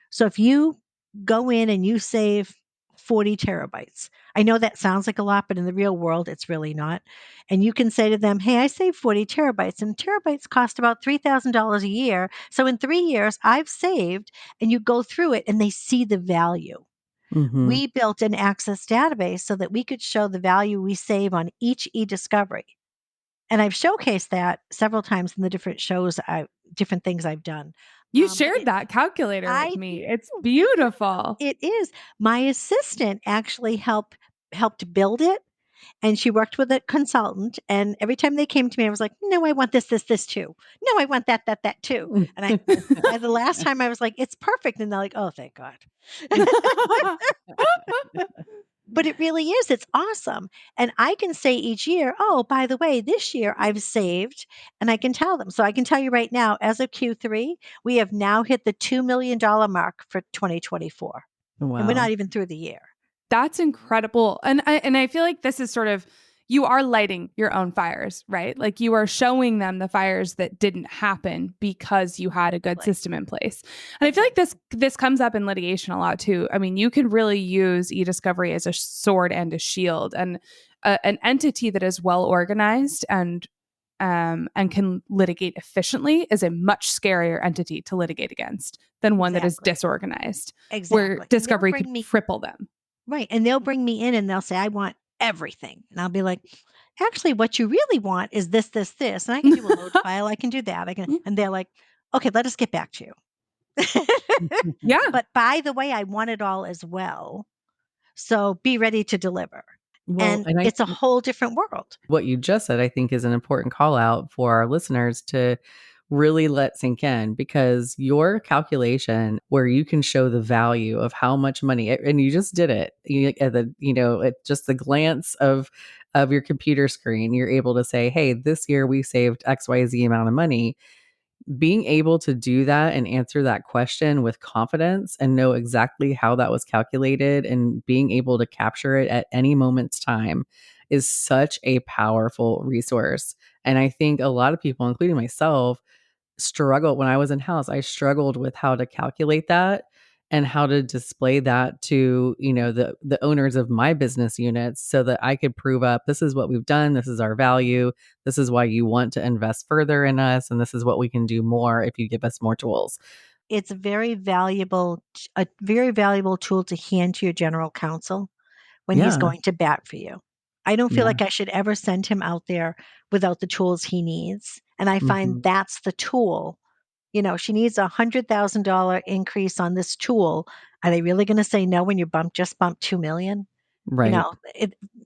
So if you go in and you save 40 terabytes, I know that sounds like a lot, but in the real world, it's really not. And you can say to them, hey, I saved 40 terabytes, and terabytes cost about $3,000 a year. So in 3 years, I've saved, and you go through it and they see the value. Hmm. We built an access database so that we could show the value we save on each e-discovery. And I've showcased that several times in the different shows, different things I've done. You But shared that calculator with I me. It's do. beautiful. It is. My assistant actually helped build it, and she worked with a consultant. And every time they came to me, I was like, "No, I want this too. No, I want that too." And by the last time, I was like, "It's perfect," and they're like, "Oh, thank God." But it really is. It's awesome. And I can say each year, oh, by the way, this year I've saved, and I can tell them. So I can tell you right now, as of Q3, we have now hit the $2 million mark for 2024. And we're Wow. not even through the year. That's incredible. And I feel like this is sort of, you are lighting your own fires, right? Like you are showing them the fires that didn't happen because you had a good system in place. And I feel like this comes up in litigation a lot too. I mean, you can really use eDiscovery as a sword and a shield, and an entity that is well organized and can litigate efficiently is a much scarier entity to litigate against than one that is disorganized, where Discovery could cripple them. Right. And they'll bring me in and they'll say, I want everything. And I'll be like, actually, what you really want is this, this, this. And I can do a load file. I can do that. And they're like, okay, let us get back to you. Yeah. But by the way, I want it all as well. So be ready to deliver. Well, and it's a whole different world. What you just said, I think, is an important call out for our listeners to really let sink in, because your calculation where you can show the value of how much money, and you just did it, at just the glance of your computer screen, you're able to say, hey, this year we saved XYZ amount of money. Being able to do that and answer that question with confidence and know exactly how that was calculated and being able to capture it at any moment's time is such a powerful resource. And I think a lot of people, including myself, struggled when I was in house. I struggled with how to calculate that and how to display that to, the owners of my business units so that I could prove up, this is what we've done, this is our value, this is why you want to invest further in us, and this is what we can do more if you give us more tools. It's a very valuable tool to hand to your general counsel when he's going to bat for you. I don't feel like I should ever send him out there without the tools he needs. And I find that's the tool. She needs $100,000 increase on this tool. Are they really going to say no when you just bumped 2 million? Right.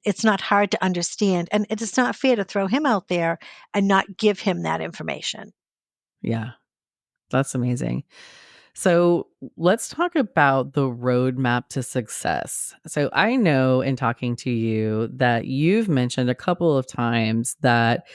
It's not hard to understand. And it is not fair to throw him out there and not give him that information. Yeah. That's amazing. So let's talk about the roadmap to success. So I know in talking to you that you've mentioned a couple of times that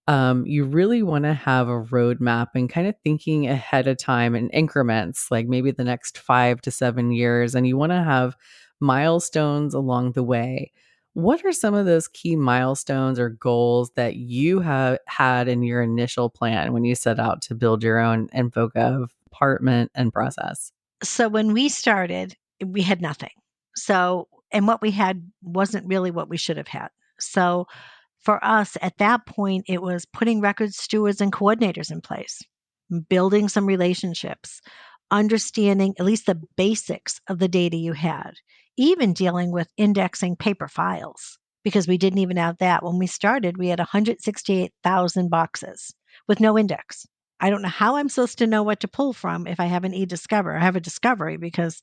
you really want to have a roadmap and kind of thinking ahead of time in increments, like maybe the next 5 to 7 years, and you want to have milestones along the way. What are some of those key milestones or goals that you have had in your initial plan when you set out to build your own Info Gov department and process? So when we started, we had nothing. And what we had wasn't really what we should have had. So for us at that point, it was putting record stewards and coordinators in place, building some relationships, understanding at least the basics of the data you had, even dealing with indexing paper files, because we didn't even have that. When we started, we had 168,000 boxes with no index. I don't know how I'm supposed to know what to pull from if I have an eDiscover. I have a Discovery because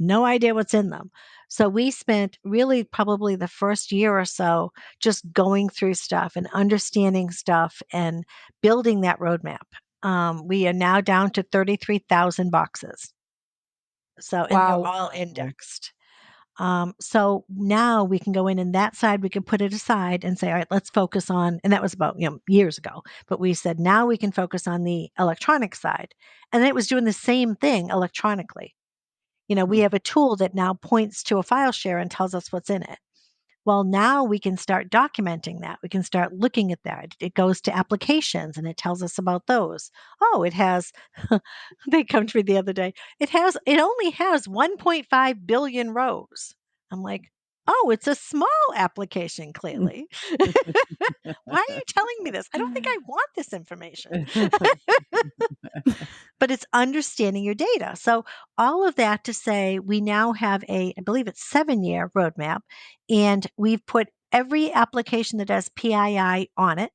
no idea what's in them. So we spent really probably the first year or so just going through stuff and understanding stuff and building that roadmap. We are now down to 33,000 boxes. So, and they're all indexed. So now we can go in and that side, we can put it aside and say, all right, let's focus on, and that was about, years ago, but we said, now we can focus on the electronic side. And it was doing the same thing electronically. We have a tool that now points to a file share and tells us what's in it. Well, now we can start documenting that. We can start looking at that. It goes to applications and it tells us about those. Oh, it has, they come to me the other day. It only has 1.5 billion rows. I'm like, oh, it's a small application, clearly. Why are you telling me this? I don't think I want this information. But it's understanding your data. So all of that to say, we now have I believe it's 7-year roadmap, and we've put every application that has PII on it,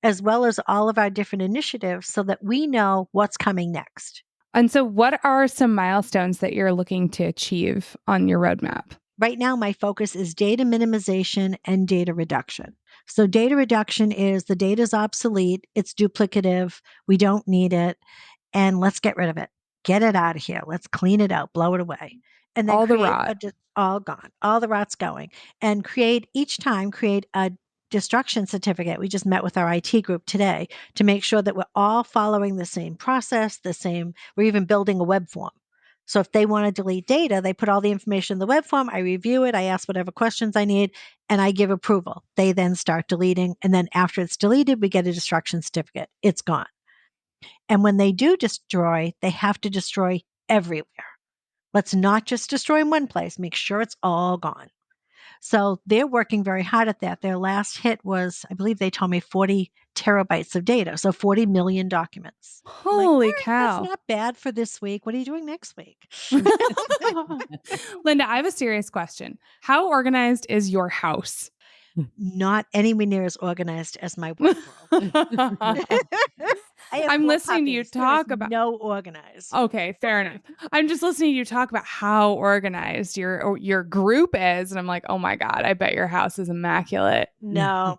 as well as all of our different initiatives so that we know what's coming next. And so what are some milestones that you're looking to achieve on your roadmap? Right now, my focus is data minimization and data reduction. So data reduction is the data is obsolete, it's duplicative, we don't need it, and let's get rid of it. get it out of here. Let's clean it out, blow it away. And then All the create rot. all gone, all the rot's going. And create a destruction certificate. We just met with our IT group today to make sure that we're all following the same process, we're even building a web form. So if they want to delete data, they put all the information in the web form. I review it. I ask whatever questions I need and I give approval. They then start deleting. And then after it's deleted, we get a destruction certificate. It's gone. And when they do destroy, they have to destroy everywhere. Let's not just destroy in one place, make sure it's all gone. So they're working very hard at that. Their last hit was, I believe they told me 40 terabytes of data. So 40 million documents. I'm like, Holy all right, that's cow. not bad for this week. What are you doing next week? Linda, I have a serious question. How organized is your house? Not anywhere near as organized as my work world. I have I'm 4 listening to you puppies. There is talk about. no organized. Okay, fair enough. I'm just listening to you talk about how organized your group is, and I'm like, oh my God, I bet your house is immaculate. No.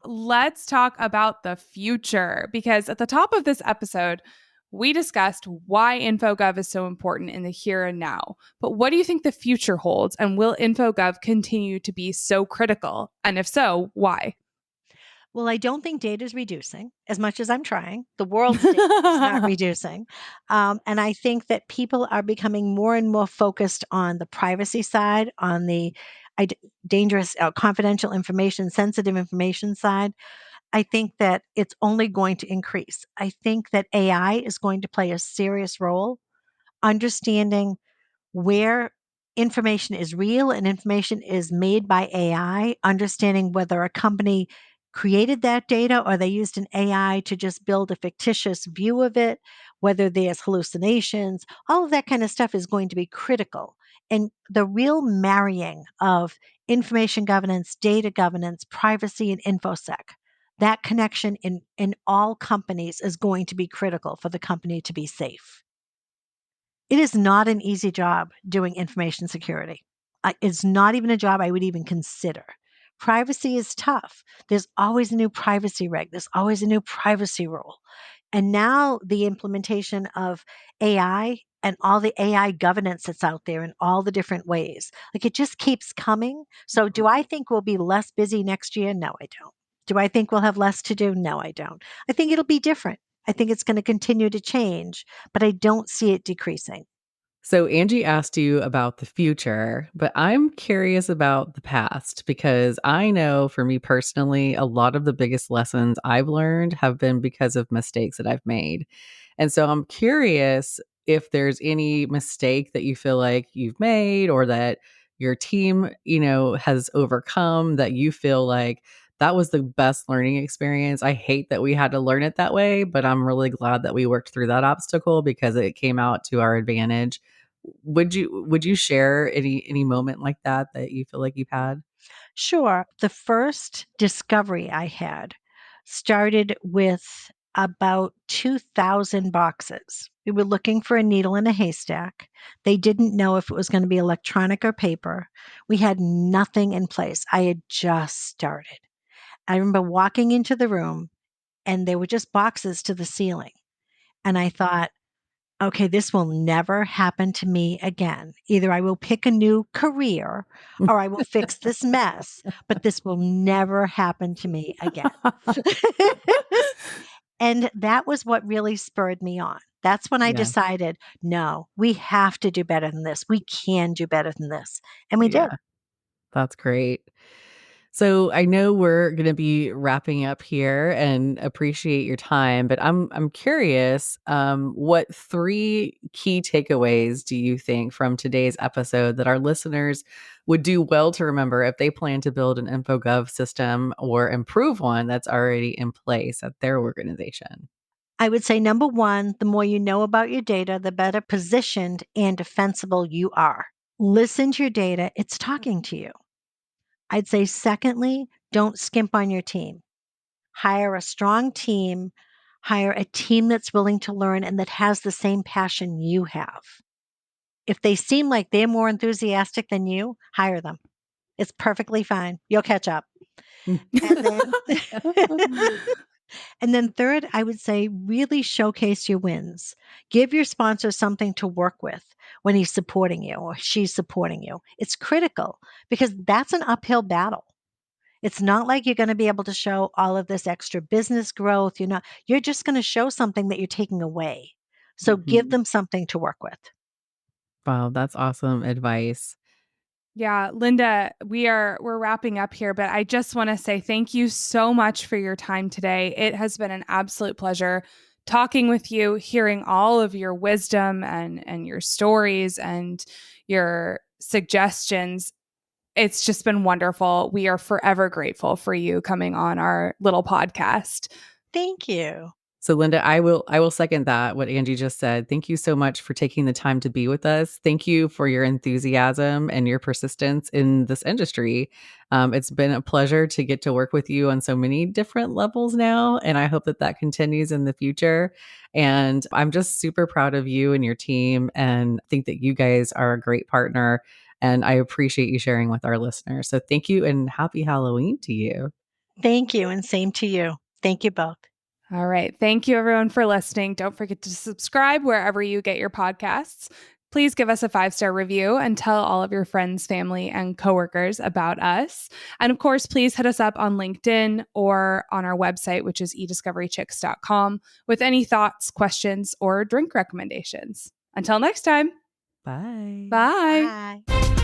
Let's talk about the future, because at the top of this episode, we discussed why Info Gov is so important in the here and now. But what do you think the future holds? And will Info Gov continue to be so critical? And if so, why? Well, I don't think data is reducing as much as I'm trying. The world's data is not reducing. And I think that people are becoming more and more focused on the privacy side, on the dangerous, confidential information, sensitive information side. I think that it's only going to increase. I think that AI is going to play a serious role understanding where information is real and information is made by AI, understanding whether a company created that data or they used an AI to just build a fictitious view of it, whether there's hallucinations, all of that kind of stuff is going to be critical. And the real marrying of information governance, data governance, privacy, and InfoSec, that connection in all companies is going to be critical for the company to be safe. It is not an easy job doing information security. It's not even a job I would even consider. Privacy is tough. There's always a new privacy reg, there's always a new privacy rule. And now the implementation of AI and all the AI governance that's out there in all the different ways, like it just keeps coming. So, do I think we'll be less busy next year? No, I don't. Do I think we'll have less to do? No, I don't. I think it'll be different. I think it's going to continue to change, but I don't see it decreasing. So Angie asked you about the future, but I'm curious about the past because I know for me personally, a lot of the biggest lessons I've learned have been because of mistakes that I've made. And so I'm curious if there's any mistake that you feel like you've made or that your team, has overcome that you feel like that was the best learning experience. I hate that we had to learn it that way, but I'm really glad that we worked through that obstacle because it came out to our advantage. Would you share any moment like that you feel like you've had? Sure. The first discovery I had started with about 2,000 boxes. We were looking for a needle in a haystack. They didn't know if it was going to be electronic or paper. We had nothing in place. I had just started. I remember walking into the room and there were just boxes to the ceiling. And I thought, okay, this will never happen to me again. Either I will pick a new career or I will fix this mess, but this will never happen to me again. And that was what really spurred me on. That's when I Yeah. decided, no, we have to do better than this. We can do better than this. And we did. Yeah. That's great. So I know we're going to be wrapping up here and appreciate your time, but I'm curious, what 3 key takeaways do you think from today's episode that our listeners would do well to remember if they plan to build an InfoGov system or improve one that's already in place at their organization? I would say number one, the more you know about your data, the better positioned and defensible you are. Listen to your data, it's talking to you. I'd say, secondly, don't skimp on your team. Hire a strong team, hire a team that's willing to learn and that has the same passion you have. If they seem like they're more enthusiastic than you, hire them. It's perfectly fine. You'll catch up. And then And then third, I would say really showcase your wins. Give your sponsor something to work with when he's supporting you or she's supporting you. It's critical because that's an uphill battle. It's not like you're going to be able to show all of this extra business growth. You're just going to show something that you're taking away. So give Mhm. them something to work with. Wow, that's awesome advice. Yeah, Linda, we're wrapping up here, but I just want to say thank you so much for your time today. It has been an absolute pleasure talking with you, hearing all of your wisdom and your stories and your suggestions. It's just been wonderful. We are forever grateful for you coming on our little podcast. Thank you. So Linda, I will second that what Angie just said. Thank you so much for taking the time to be with us. Thank you for your enthusiasm and your persistence in this industry. It's been a pleasure to get to work with you on so many different levels now, and I hope that that continues in the future. And I'm just super proud of you and your team, and think that you guys are a great partner. And I appreciate you sharing with our listeners. So thank you, and happy Halloween to you. Thank you. And same to you. Thank you both. All right. Thank you, everyone, for listening. Don't forget to subscribe wherever you get your podcasts. Please give us a 5-star review and tell all of your friends, family, and coworkers about us. And of course, please hit us up on LinkedIn or on our website, which is eDiscoveryChicks.com, with any thoughts, questions, or drink recommendations. Until next time. Bye. Bye. Bye.